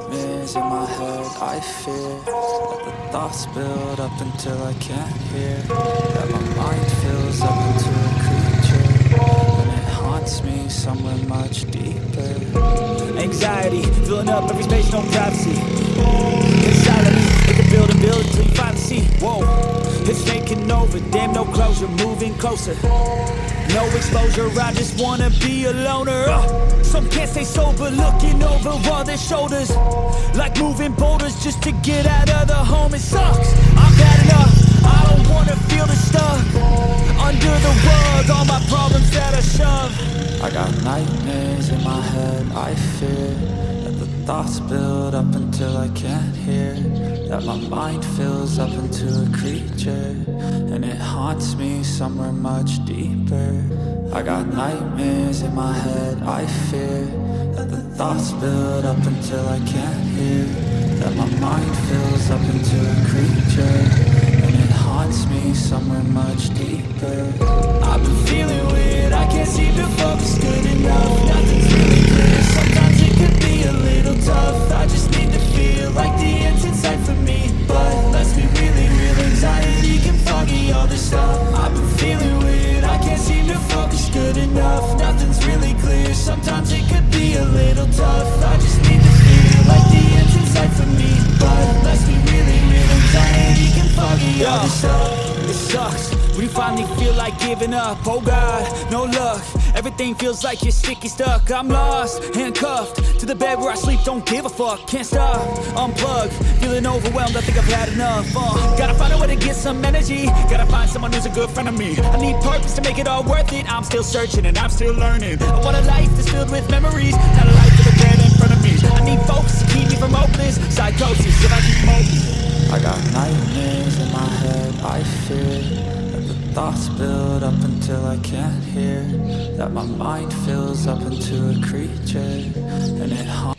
nightmares in my head, I fear that the thoughts build up until I can't hear, that my mind fills up into a creature, and it haunts me somewhere much deeper. Anxiety, filling up every space, no privacy. Inside of me, it can build and build until you finally see. Whoa, it's taking over, damn no closure, moving closer. No exposure, I just wanna be a loner. Some can't stay sober, looking over all their shoulders, like moving boulders just to get out of the home. It sucks, I've had enough, I don't wanna feel the stuff under the rug, all my problems that I shove. I got nightmares in my head, I fear that the thoughts build up until I can't hear, that my mind fills up into a creature, and it haunts me somewhere much deeper. I got nightmares in my head, I fear that the thoughts build up until I can't hear, that my mind fills up into a creature, and it haunts me somewhere much deeper. I've been feeling weird, I can't seem to focus good enough. Nothing's really clear, sometimes it could be a little tough. I just need to feel like the end's in sight for me, but let's be really real, anxiety can foggy all this stuff. I've been feeling weird, I can't seem to focus good enough. Nothing's really clear, sometimes it could be a little tough. I just need to feel like the end's in sight for me, but let's be really real, anxiety can foggy all this stuff. It sucks when you finally feel like giving up. Oh God, no luck, everything feels like you're sticky stuck. I'm lost, handcuffed to the bed where I sleep, don't give a fuck. Can't stop, unplug, feeling overwhelmed, I think I've had enough. Gotta find a way to get some energy, gotta find someone who's a good friend of me. I need purpose to make it all worth it, I'm still searching and I'm still learning. I want a life that's filled with memories, not a life with a bed in front of me. I need focus to keep me from hopeless psychosis if I keep moving. I got nightmares in my head, I fear that the thoughts build up until I can't hear, that my mind fills up into a creature, and it haunts